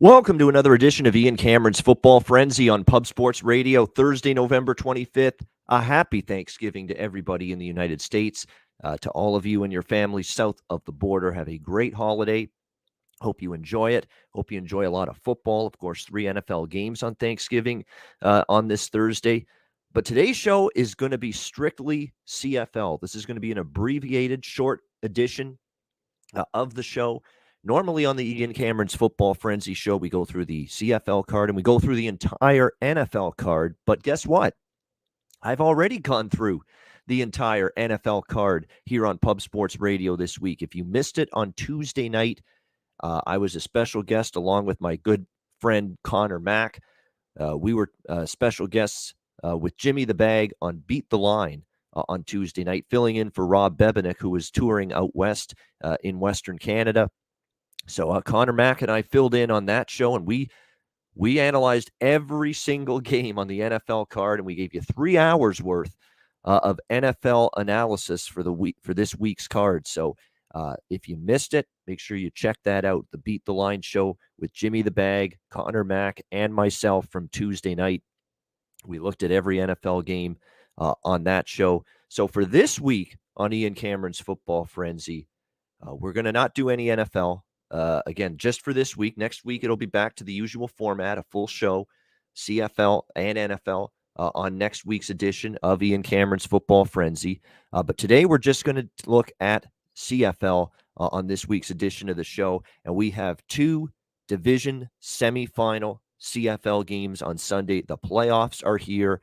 Welcome to another edition of Ian Cameron's Football Frenzy on Pub Sports Radio, Thursday, November 25th. A happy Thanksgiving to everybody in the United States. To all of you and your families south of the border, have a great holiday. Hope you enjoy it. Hope you enjoy a lot of football. Of course, 3 NFL games on Thanksgiving on this Thursday. But today's show is going to be strictly CFL. This is going to be an abbreviated, short edition of the show. Normally on the Ian Cameron's Football Frenzy show, we go through the CFL card and we go through the entire NFL card. But guess what? I've already gone through the entire NFL card here on Pub Sports Radio this week. If you missed it on Tuesday night, I was a special guest along with my good friend Connor Mack. We were special guests with Jimmy the Bag on Beat the Line on Tuesday night, filling in for Rob Bebenick, who was touring out west in Western Canada. So Connor Mack and I filled in on that show, and we analyzed every single game on the NFL card, and we gave you 3 hours worth of NFL analysis for the week for this week's card. So if you missed it, make sure you check that out. The Beat the Line show with Jimmy the Bag, Connor Mack, and myself from Tuesday night. We looked at every NFL game on that show. So for this week on Ian Cameron's Football Frenzy, we're going to not do any NFL. Again, just for this week. Next week, it'll be back to the usual format, a full show, CFL and NFL, on next week's edition of Ian Cameron's Football Frenzy. But today, we're just going to look at CFL on this week's edition of the show. And we have 2 division semifinal CFL games on Sunday. The playoffs are here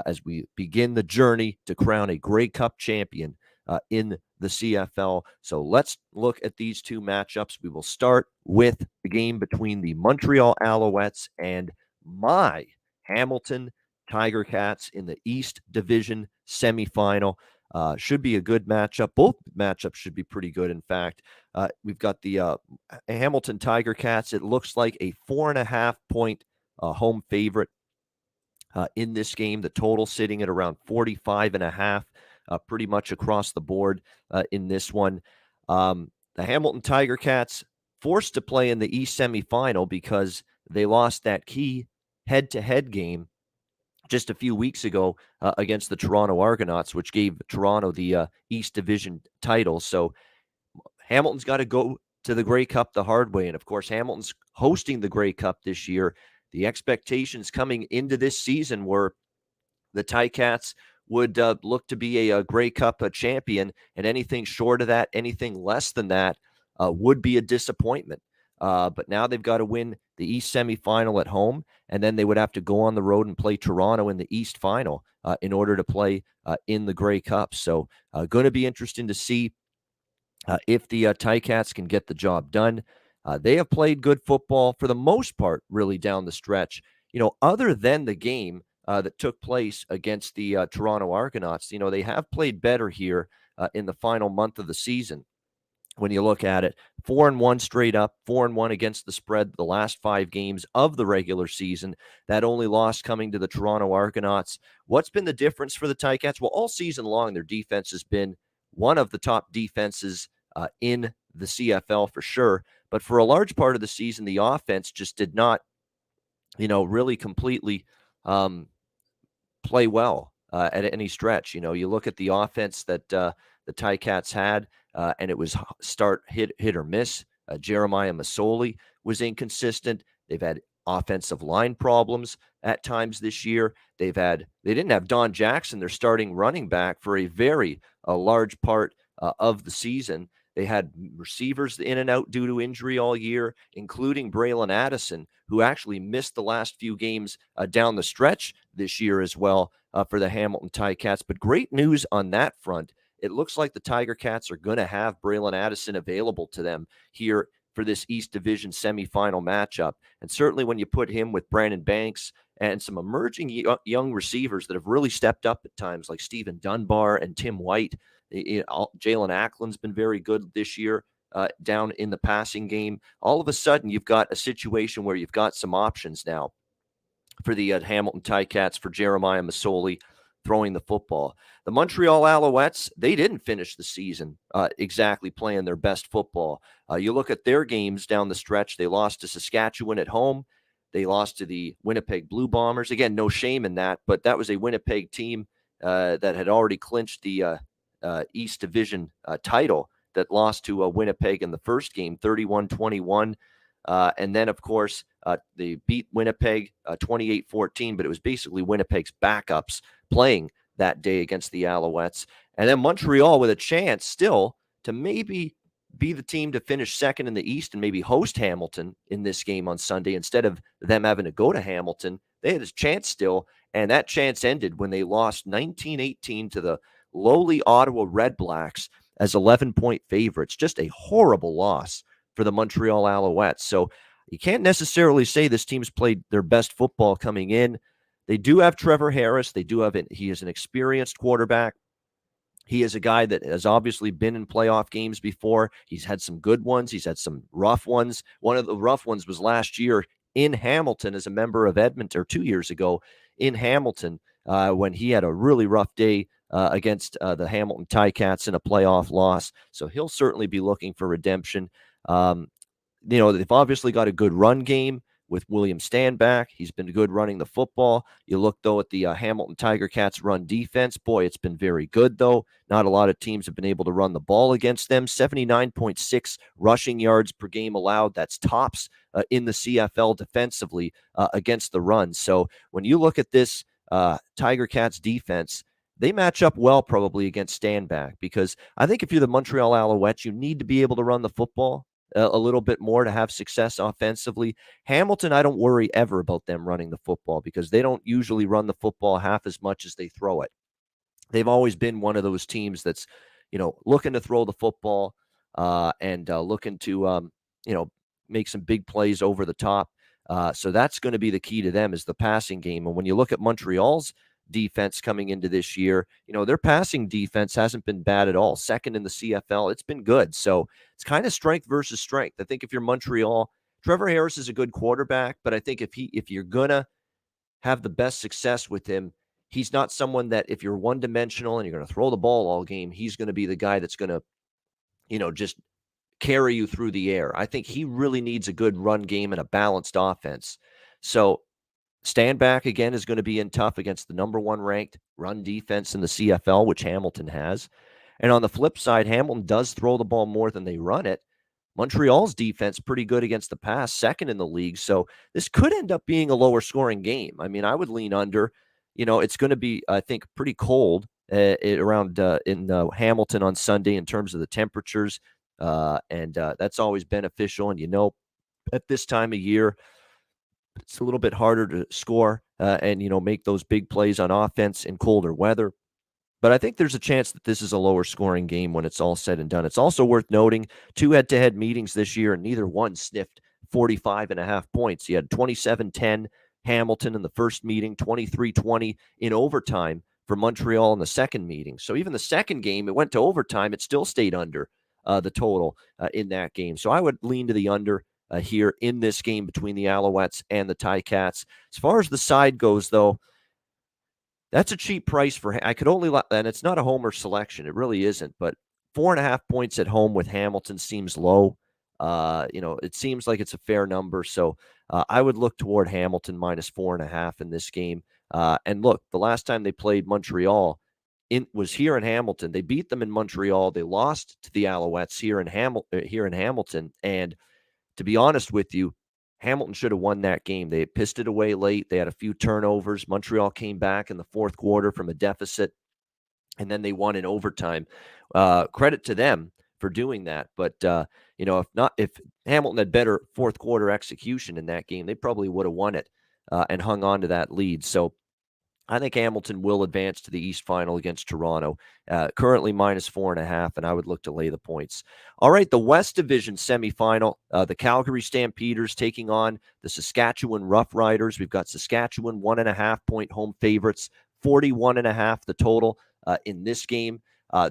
as we begin the journey to crown a Grey Cup champion in the CFL. So let's look at these 2 matchups. We will start with the game between the Montreal Alouettes and my Hamilton Tiger Cats in the East Division semifinal. Should be a good matchup. Both matchups should be pretty good, in fact. We've got the Hamilton Tiger Cats. It looks like a 4.5-point home favorite in this game. The total sitting at around 45.5. Pretty much across the board in this one. The Hamilton Tiger Cats forced to play in the East semifinal because they lost that key head-to-head game just a few weeks ago against the Toronto Argonauts, which gave Toronto the East Division title. So Hamilton's got to go to the Grey Cup the hard way. And, of course, Hamilton's hosting the Grey Cup this year. The expectations coming into this season were the Ticats would look to be a Grey Cup champion, and anything short of that, anything less than that, would be a disappointment. But now they've got to win the East semifinal at home, and then they would have to go on the road and play Toronto in the East final in order to play in the Grey Cup. So going to be interesting to see if the Ticats can get the job done. They have played good football for the most part, really down the stretch. You know, other than the game that took place against the Toronto Argonauts, you know, they have played better here in the final month of the season. When you look at it, 4-1 straight up, 4-1 against the spread the last 5 games of the regular season. That only loss coming to the Toronto Argonauts. What's been the difference for the Ticats? Well, all season long, their defense has been one of the top defenses in the CFL for sure. But for a large part of the season, the offense just did not, you know, really completely play well at any stretch. You know, you look at the offense that the Ticats had, and it was start hit or miss. Jeremiah Masoli was inconsistent. They've had offensive line problems at times this year. They didn't have Don Jackson, their starting running back, for a large part of the season. They had receivers in and out due to injury all year, including Braylon Addison, who actually missed the last few games down the stretch this year as well for the Hamilton Ticats. But great news on that front. It looks like the Tiger Cats are going to have Braylon Addison available to them here for this East Division semifinal matchup. And certainly when you put him with Brandon Banks and some emerging young receivers that have really stepped up at times, like Stephen Dunbar and Tim White, Jalen Ackland's been very good this year down in the passing game. All of a sudden, you've got a situation where you've got some options now for the Hamilton Ticats, for Jeremiah Masoli, throwing the football. The Montreal Alouettes, they didn't finish the season exactly playing their best football. You look at their games down the stretch, they lost to Saskatchewan at home. They lost to the Winnipeg Blue Bombers. Again, no shame in that, but that was a Winnipeg team that had already clinched the East Division title that lost to Winnipeg in the first game, 31-21. And then, of course, they beat Winnipeg 28-14, but it was basically Winnipeg's backups playing that day against the Alouettes. And then Montreal with a chance still to maybe be the team to finish second in the East and maybe host Hamilton in this game on Sunday instead of them having to go to Hamilton. They had a chance still, and that chance ended when they lost 19-18 to the lowly Ottawa Red Blacks as 11-point favorites. Just a horrible loss for the Montreal Alouettes. So you can't necessarily say this team's played their best football coming in. They do have Trevor Harris. He is an experienced quarterback. He is a guy that has obviously been in playoff games before. He's had some good ones. He's had some rough ones. One of the rough ones was last year in Hamilton as a member of Edmonton, or 2 years ago in Hamilton, when he had a really rough day against the Hamilton Ticats in a playoff loss. So he'll certainly be looking for redemption. They've obviously got a good run game with William Stanback. He's been good running the football. You look, though, at the Hamilton Tiger Cats run defense. Boy, it's been very good, though. Not a lot of teams have been able to run the ball against them. 79.6 rushing yards per game allowed. That's tops in the CFL defensively against the run. So when you look at this Tiger Cats defense, they match up well probably against Stanback, because I think if you're the Montreal Alouettes, you need to be able to run the football a little bit more to have success offensively. Hamilton, I don't worry ever about them running the football, because they don't usually run the football half as much as they throw it. They've always been one of those teams that's, looking to throw the football and looking to, make some big plays over the top. So that's going to be the key to them, is the passing game. And when you look at Montreal's defense coming into this year, their passing defense hasn't been bad at all. Second in the CFL. It's been good. So it's kind of strength versus strength. I think if you're Montreal, Trevor Harris is a good quarterback, but I think if you're going to have the best success with him, he's not someone that, if you're one-dimensional and you're going to throw the ball all game, he's going to be the guy that's going to, just carry you through the air. I think he really needs a good run game and a balanced offense. So Stanback, again, is going to be in tough against the number one ranked run defense in the CFL, which Hamilton has. And on the flip side, Hamilton does throw the ball more than they run it. Montreal's defense pretty good against the pass, second in the league. So this could end up being a lower scoring game. I mean, I would lean under. It's going to be, I think, pretty cold around in Hamilton on Sunday in terms of the temperatures. And that's always beneficial. And, at this time of year, it's a little bit harder to score and, make those big plays on offense in colder weather. But I think there's a chance that this is a lower scoring game when it's all said and done. It's also worth noting 2 head-to-head meetings this year, and neither one sniffed 45.5 points. You had 27-10 Hamilton in the first meeting, 23-20 in overtime for Montreal in the second meeting. So even the second game, it went to overtime. It still stayed under the total in that game. So I would lean to the under here in this game between the Alouettes and the Ticats. As far as the side goes, though, that's a cheap price for. I could only, and it's not a homer selection. It really isn't. But 4.5 points at home with Hamilton seems low. It seems like it's a fair number. So I would look toward Hamilton minus 4.5 in this game. And look, the last time they played Montreal was here in Hamilton. They beat them in Montreal. They lost to the Alouettes here in Hamilton. And to be honest with you, Hamilton should have won that game. They pissed it away late. They had a few turnovers. Montreal came back in the fourth quarter from a deficit, and then they won in overtime. Credit to them for doing that. But, if Hamilton had better fourth quarter execution in that game, they probably would have won it and hung on to that lead. So I think Hamilton will advance to the East Final against Toronto, currently minus 4.5, and I would look to lay the points. All right, the West Division Semifinal, the Calgary Stampeders taking on the Saskatchewan Roughriders. We've got Saskatchewan 1.5-point home favorites, 41.5 the total in this game.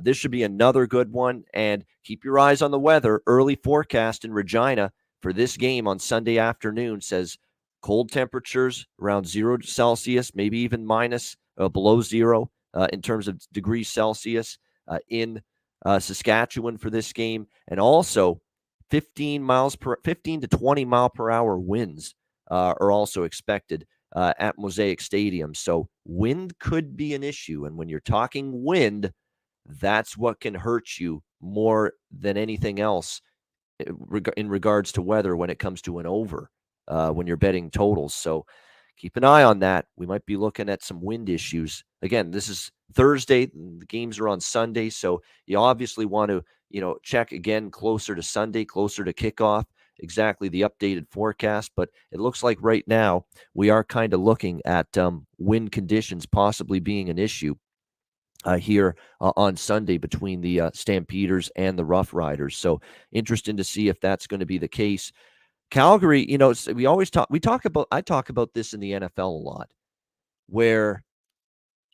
This should be another good one, and keep your eyes on the weather. Early forecast in Regina for this game on Sunday afternoon says cold temperatures around 0 Celsius, maybe even minus below 0 in terms of degrees Celsius in Saskatchewan for this game, and also 15 to 20 mile per hour winds are also expected at Mosaic Stadium. So wind could be an issue, and when you're talking wind, that's what can hurt you more than anything else in regards to weather when it comes to an over when you're betting totals. So keep an eye on that. We might be looking at some wind issues. Again, this is Thursday. The games are on Sunday, so you obviously want to check again closer to Sunday, closer to kickoff, exactly the updated forecast. But it looks like right now we are kind of looking at wind conditions possibly being an issue here on Sunday between the Stampeders and the Rough Riders. So interesting to see if that's going to be the case. Calgary, I talk about this in the NFL a lot, where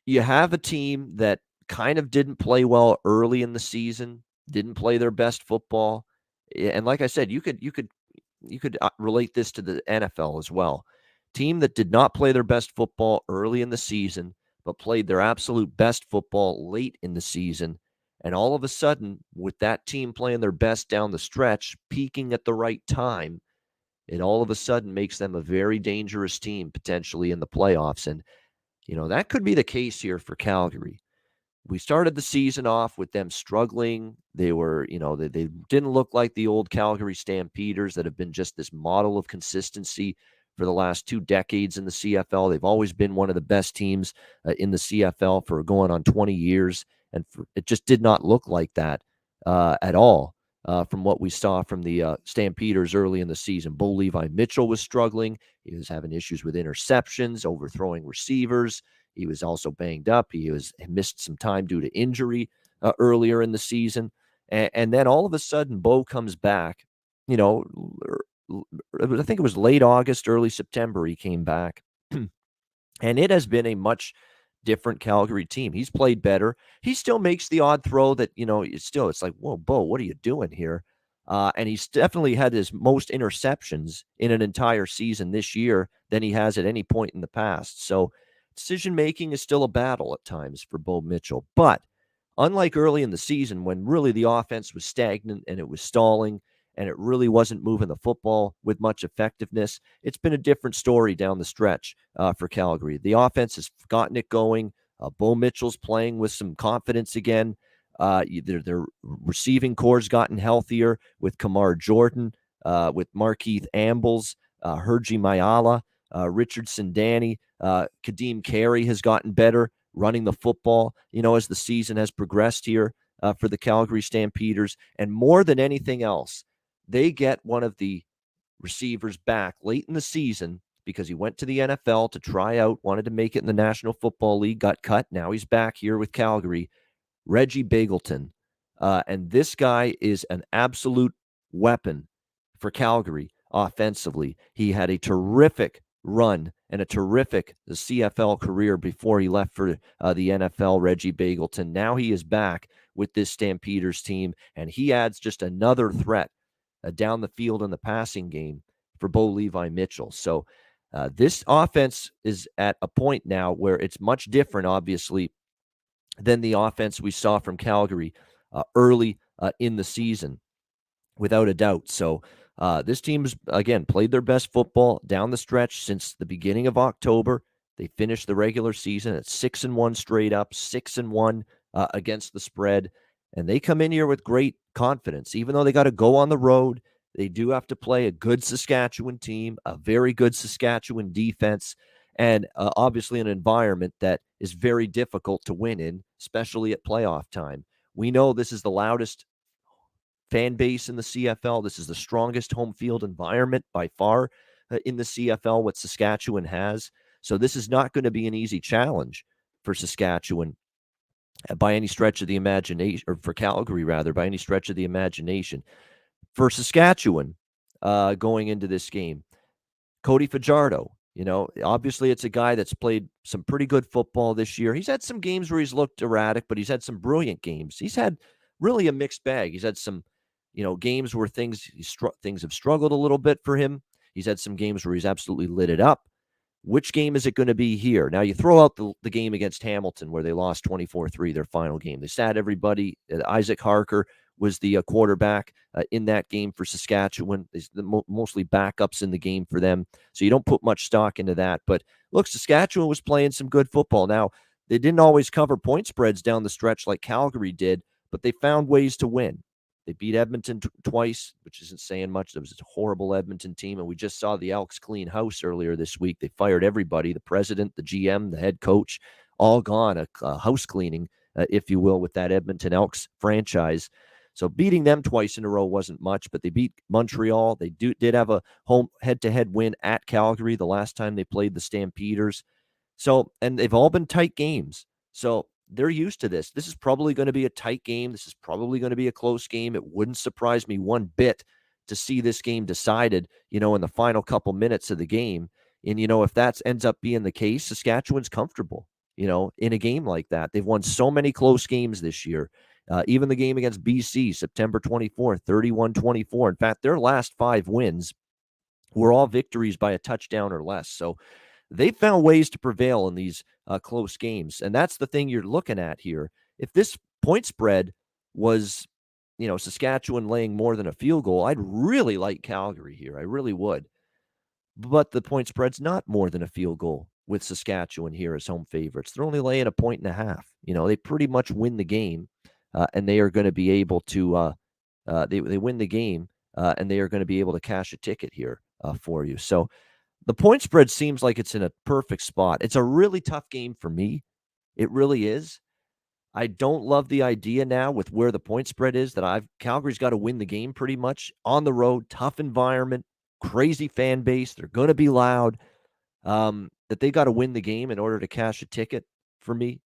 you have a team that kind of didn't play well early in the season, didn't play their best football. And like I said, you could relate this to the NFL as well. Team that did not play their best football early in the season, but played their absolute best football late in the season. And all of a sudden, with that team playing their best down the stretch, peaking at the right time, it all of a sudden makes them a very dangerous team potentially in the playoffs. And, that could be the case here for Calgary. We started the season off with them struggling. They were, they didn't look like the old Calgary Stampeders that have been just this model of consistency for the last 2 decades in the CFL. They've always been one of the best teams in the CFL for going on 20 years. And it just did not look like that at all from what we saw from the Stampeders early in the season. Bo Levi Mitchell was struggling. He was having issues with interceptions, overthrowing receivers. He was also banged up. He missed some time due to injury earlier in the season. And then all of a sudden, Bo comes back. I think it was late August, early September, he came back. And it has been a much different Calgary team. He's played better. He still makes the odd throw that, it's like, whoa, Bo, what are you doing here? And he's definitely had his most interceptions in an entire season this year than he has at any point in the past. So decision making is still a battle at times for Bo Mitchell. But unlike early in the season when really the offense was stagnant and it was stalling and it really wasn't moving the football with much effectiveness, it's been a different story down the stretch for Calgary. The offense has gotten it going. Bo Mitchell's playing with some confidence again. Their receiving core's gotten healthier with Kamar Jordan, with Markeith Ambles, Hergy Mayala, Richardson Danny. Kadeem Carey has gotten better running the football, as the season has progressed here for the Calgary Stampeders. And more than anything else, they get one of the receivers back late in the season because he went to the NFL to try out, wanted to make it in the National Football League, got cut. Now he's back here with Calgary. Reggie Bagleton. And this guy is an absolute weapon for Calgary offensively. He had a terrific run and a terrific CFL career before he left for the NFL, Reggie Bagleton. Now he is back with this Stampeders team, and he adds just another threat down the field in the passing game for Bo Levi Mitchell. So this offense is at a point now where it's much different, obviously, than the offense we saw from Calgary early in the season, without a doubt. So this team's, again, played their best football down the stretch since the beginning of October. They finished the regular season at 6-1 straight up, 6-1 against the spread. And they come in here with great confidence. Even though they got to go on the road, they do have to play a good Saskatchewan team, a very good Saskatchewan defense, and obviously an environment that is very difficult to win in, especially at playoff time. We know this is the loudest fan base in the CFL. This is the strongest home field environment by far in the CFL, what Saskatchewan has. So this is not going to be an easy challenge for Saskatchewan by any stretch of the imagination, or for Calgary, rather, by any stretch of the imagination. For Saskatchewan, going into this game, Cody Fajardo, obviously it's a guy that's played some pretty good football this year. He's had some games where he's looked erratic, but he's had some brilliant games. He's had really a mixed bag. He's had some, games where things have struggled a little bit for him. He's had some games where he's absolutely lit it up. Which game is it going to be here? Now, you throw out the game against Hamilton where they lost 24-3, their final game. They sat everybody. Isaac Harker was the quarterback in that game for Saskatchewan. Mostly backups in the game for them. So you don't put much stock into that. But look, Saskatchewan was playing some good football. Now, they didn't always cover point spreads down the stretch like Calgary did, but they found ways to win. They beat Edmonton twice, which isn't saying much. There was a horrible Edmonton team, and we just saw the Elks clean house earlier this week. They fired everybody, the president, the GM, the head coach, all gone, a house cleaning, if you will, with that Edmonton Elks franchise. So beating them twice in a row wasn't much, but they beat Montreal. They did have a home head-to-head win at Calgary the last time they played the Stampeders. So, and they've all been tight games. So they're used to this. This is probably going to be a tight game. This is probably going to be a close game. It wouldn't surprise me one bit to see this game decided, in the final couple minutes of the game. And, if that ends up being the case, Saskatchewan's comfortable, in a game like that. They've won so many close games this year. Even the game against BC, September 24th, 31-24. In fact, their last 5 wins were all victories by a touchdown or less. So they found ways to prevail in these close games. And that's the thing you're looking at here. If this point spread was, Saskatchewan laying more than a field goal, I'd really like Calgary here. I really would. But the point spread's not more than a field goal with Saskatchewan here as home favorites. They're only laying 1.5. They pretty much win the game, and they are going to be able to they win the game, and they are going to be able to cash a ticket here for you. So the point spread seems like it's in a perfect spot. It's a really tough game for me. It really is. I don't love the idea now with where the point spread is that Calgary's got to win the game pretty much on the road, tough environment, crazy fan base. They're going to be loud. That they got to win the game in order to cash a ticket for me.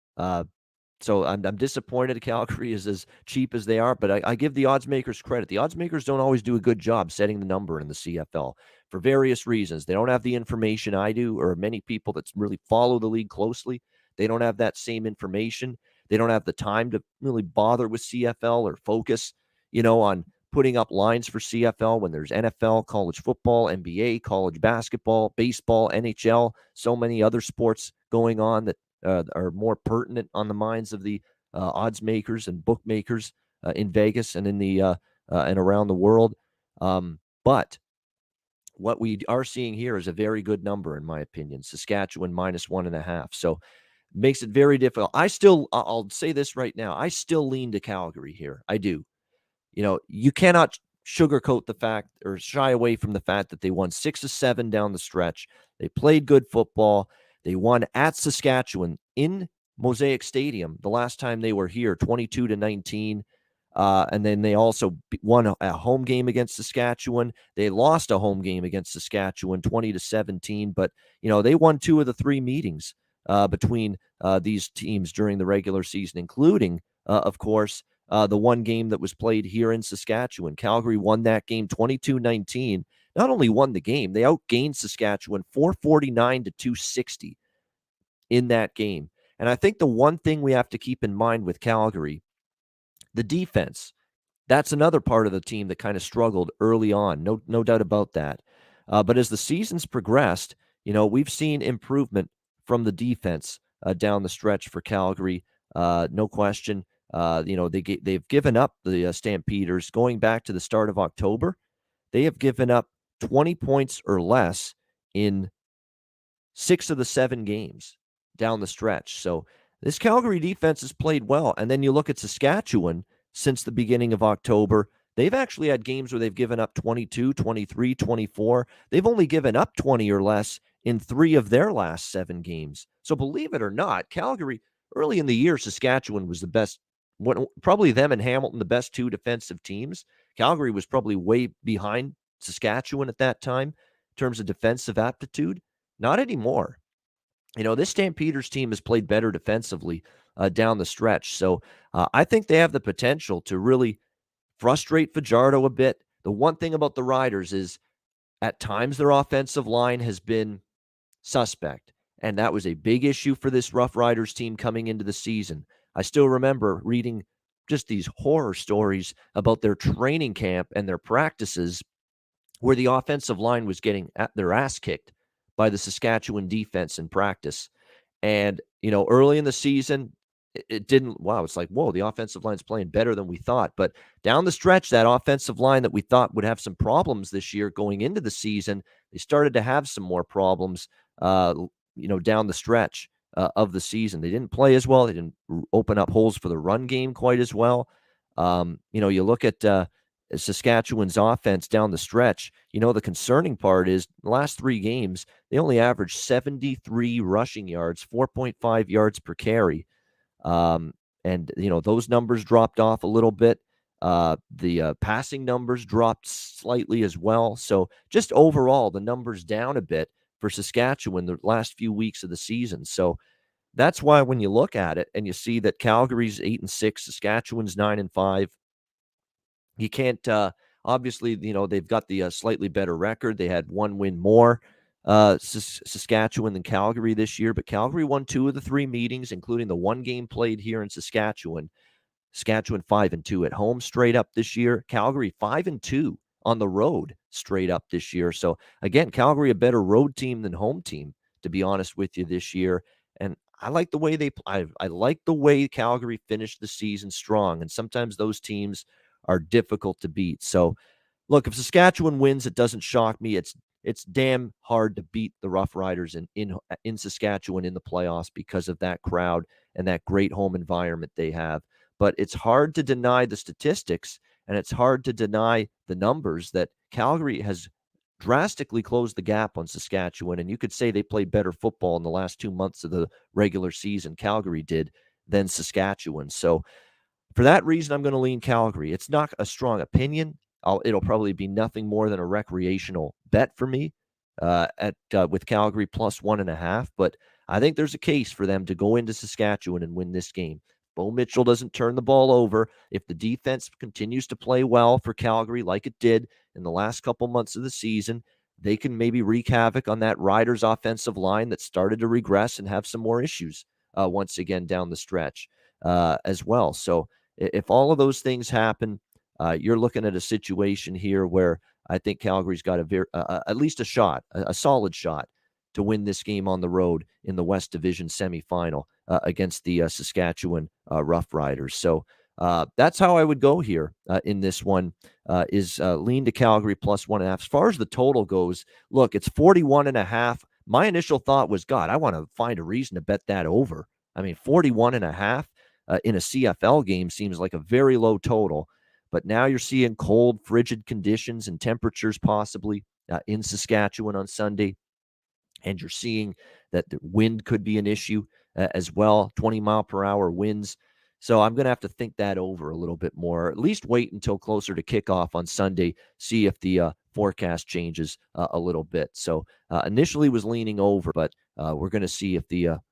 So I'm disappointed Calgary is as cheap as they are, but I give the odds makers credit. The odds makers don't always do a good job setting the number in the CFL for various reasons. They don't have the information I do, or many people that really follow the league closely. They don't have that same information. They don't have the time to really bother with CFL or focus, on putting up lines for CFL when there's NFL, college football, NBA, college basketball, baseball, NHL, so many other sports going on that are more pertinent on the minds of the odds makers and bookmakers in Vegas and in the and around the world. But what we are seeing here is a very good number, in my opinion. Saskatchewan -1.5. So makes it very difficult. I'll say this right now. I still lean to Calgary here. I do. You cannot sugarcoat the fact or shy away from the fact that they won 6 of 7 down the stretch. They played good football. They won at Saskatchewan in Mosaic Stadium the last time they were here, 22-19. And then they also won a home game against Saskatchewan. They lost a home game against Saskatchewan, 20-17. But, they won 2 of the 3 meetings between these teams during the regular season, including, of course, the one game that was played here in Saskatchewan. Calgary won that game 22-19. Not only won the game, they outgained Saskatchewan 449-260 in that game. And I think the one thing we have to keep in mind with Calgary, the defense, that's another part of the team that kind of struggled early on. No doubt about that. But as the season's progressed, we've seen improvement from the defense down the stretch for Calgary. No question. They've given up the Stampeders going back to the start of October. They have given up 20 points or less in 6 of the 7 games down the stretch. So this Calgary defense has played well. And then you look at Saskatchewan since the beginning of October. They've actually had games where they've given up 22, 23, 24. They've only given up 20 or less in 3 of their last 7 games. So believe it or not, Calgary, early in the year, Saskatchewan was the best. Probably them and Hamilton, the best 2 defensive teams. Calgary was probably way behind Saskatchewan at that time in terms of defensive aptitude. Not anymore. This Stampeders team has played better defensively down the stretch. So I think they have the potential to really frustrate Fajardo a bit. The one thing about the Riders is at times their offensive line has been suspect. And that was a big issue for this Rough Riders team coming into the season. I still remember reading just these horror stories about their training camp and their practices where the offensive line was getting their ass kicked by the Saskatchewan defense in practice. And, early in the season, it didn't, wow, it's like, whoa, the offensive line's playing better than we thought. But down the stretch, that offensive line that we thought would have some problems this year going into the season, they started to have some more problems, down the stretch of the season. They didn't play as well. They didn't open up holes for the run game quite as well. You look at Saskatchewan's offense down the stretch. The concerning part is the last 3 games, they only averaged 73 rushing yards, 4.5 yards per carry. And those numbers dropped off a little bit. The passing numbers dropped slightly as well. So just overall, the numbers down a bit for Saskatchewan the last few weeks of the season. So that's why when you look at it and you see that Calgary's 8-6, Saskatchewan's 9-5, you can't obviously, they've got the slightly better record. They had 1 win more, Saskatchewan, than Calgary this year, but Calgary won 2 of the 3 meetings, including the 1 game played here in Saskatchewan. Saskatchewan 5-2 at home straight up this year. Calgary 5-2 on the road straight up this year. So again, Calgary a better road team than home team, to be honest with you, this year. And I like the way I like the way Calgary finished the season strong. And sometimes those teams are difficult to beat. So look, if Saskatchewan wins, it doesn't shock me. It's damn hard to beat the Rough Riders in Saskatchewan in the playoffs because of that crowd and that great home environment they have. But it's hard to deny the statistics, and it's hard to deny the numbers that Calgary has drastically closed the gap on Saskatchewan. And you could say they played better football in the last 2 months of the regular season, Calgary did, than Saskatchewan. So for that reason, I'm going to lean Calgary. It's not a strong opinion. It'll probably be nothing more than a recreational bet for me with Calgary plus 1.5. But I think there's a case for them to go into Saskatchewan and win this game. Bo Mitchell doesn't turn the ball over. If the defense continues to play well for Calgary like it did in the last couple months of the season, they can maybe wreak havoc on that Riders offensive line that started to regress and have some more issues once again down the stretch as well. So if all of those things happen, you're looking at a situation here where I think Calgary's got at least a shot, a solid shot to win this game on the road in the West Division Semifinal against the Saskatchewan Rough Riders. So that's how I would go here in this one, is lean to Calgary plus 1.5. As far as the total goes, look, it's 41.5. My initial thought was, God, I want to find a reason to bet that over. I mean, 41.5 in a CFL game seems like a very low total. But now you're seeing cold, frigid conditions and temperatures possibly in Saskatchewan on Sunday. And you're seeing that the wind could be an issue as well, 20-mile-per-hour winds. So I'm going to have to think that over a little bit more, at least wait until closer to kickoff on Sunday, see if the forecast changes a little bit. So initially was leaning over, but we're going to see if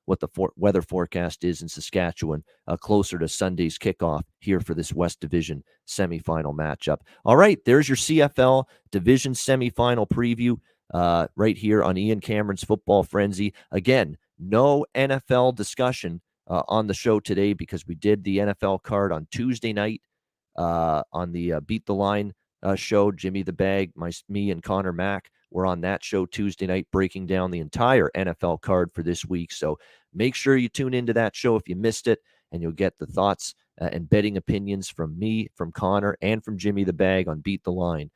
what the weather forecast is in Saskatchewan closer to Sunday's kickoff here for this West Division semifinal matchup. All right, there's your CFL Division Semifinal preview right here on Ian Cameron's Football Frenzy. Again, no NFL discussion on the show today because we did the NFL card on Tuesday night on the Beat the Line show. Jimmy the Bag, me and Connor Mack were on that show Tuesday night breaking down the entire NFL card for this week. So make sure you tune into that show if you missed it, and you'll get the thoughts and betting opinions from me, from Connor, and from Jimmy the Bag on Beat the Line.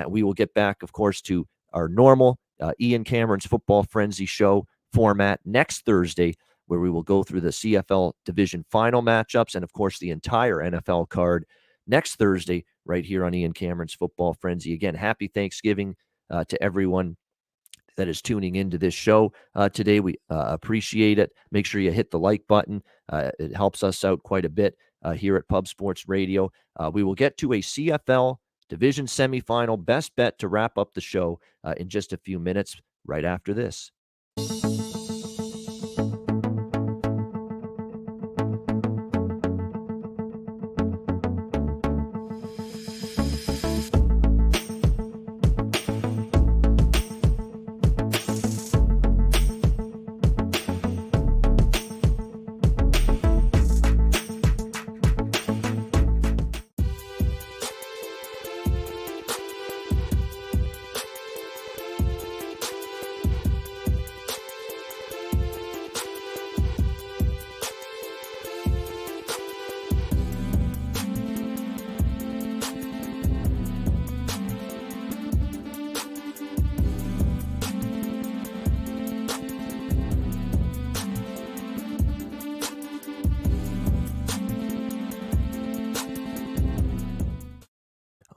We will get back, of course, to our normal Ian Cameron's Football Frenzy show format next Thursday, where we will go through the CFL Division Final matchups and, of course, the entire NFL card next Thursday right here on Ian Cameron's Football Frenzy. Again, happy Thanksgiving to everyone that is tuning into this show today. We appreciate it. Make sure you hit the like button. It helps us out quite a bit here at Pub Sports Radio. We will get to a CFL Division Semifinal best bet to wrap up the show in just a few minutes right after this.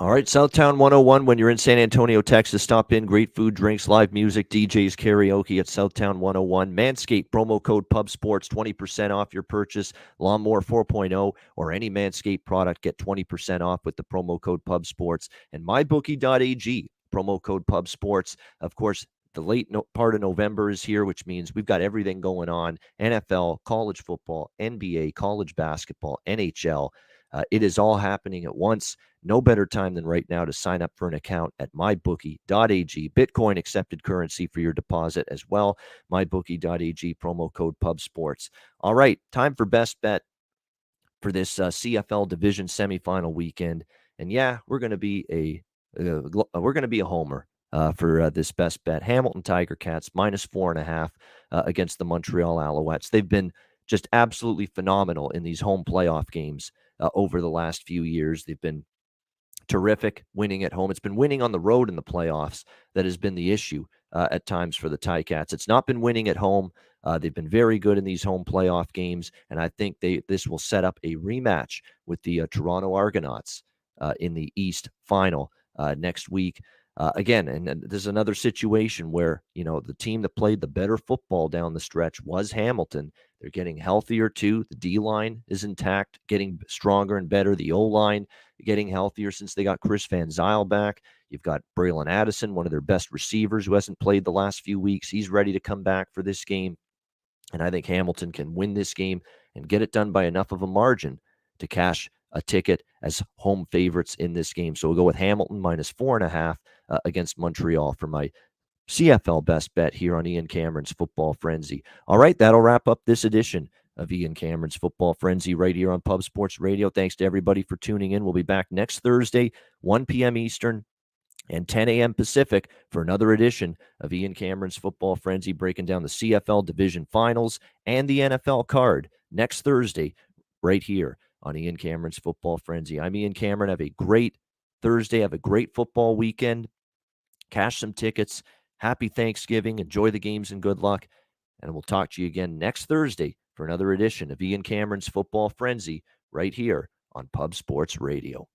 All right, Southtown 101. When you're in San Antonio, Texas, stop in. Great food, drinks, live music, DJs, karaoke at Southtown 101. Manscaped, promo code PubSports, 20% off your purchase. Lawnmower 4.0 or any Manscaped product, get 20% off with the promo code PubSports. And mybookie.ag, promo code PubSports. Of course, the part of November is here, which means we've got everything going on. NFL, college football, NBA, college basketball, NHL. It is all happening at once. No better time than right now to sign up for an account at mybookie.ag. Bitcoin accepted currency for your deposit as well. Mybookie.ag, promo code PubSports. All right, time for best bet for this CFL Division Semifinal weekend. And yeah, we're going to be a homer for this best bet. Hamilton Tiger Cats -4.5 against the Montreal Alouettes. They've been just absolutely phenomenal in these home playoff games over the last few years. They've been terrific winning at home. It's been winning on the road in the playoffs that has been the issue at times for the Ticats. It's not been winning at home. They've been very good in these home playoff games, and I think this will set up a rematch with the Toronto Argonauts in the East Final next week. Again, and there's another situation where, the team that played the better football down the stretch was Hamilton. They're getting healthier too. The D-line is intact, getting stronger and better. The O-line getting healthier since they got Chris Van Zyl back. You've got Braylon Addison, one of their best receivers who hasn't played the last few weeks. He's ready to come back for this game. And I think Hamilton can win this game and get it done by enough of a margin to cash a ticket as home favorites in this game. So we'll go with Hamilton -4.5 against Montreal for my CFL best bet here on Ian Cameron's Football Frenzy. All right, that'll wrap up this edition of Ian Cameron's Football Frenzy right here on Pub Sports Radio. Thanks to everybody for tuning in. We'll be back next Thursday, 1 p.m. Eastern and 10 a.m. Pacific for another edition of Ian Cameron's Football Frenzy, breaking down the CFL Division Finals and the NFL card next Thursday right here on Ian Cameron's Football Frenzy. I'm Ian Cameron. Have a great Thursday. Have a great football weekend. Cash some tickets. Happy Thanksgiving. Enjoy the games and good luck. And we'll talk to you again next Thursday for another edition of Ian Cameron's Football Frenzy right here on Pub Sports Radio.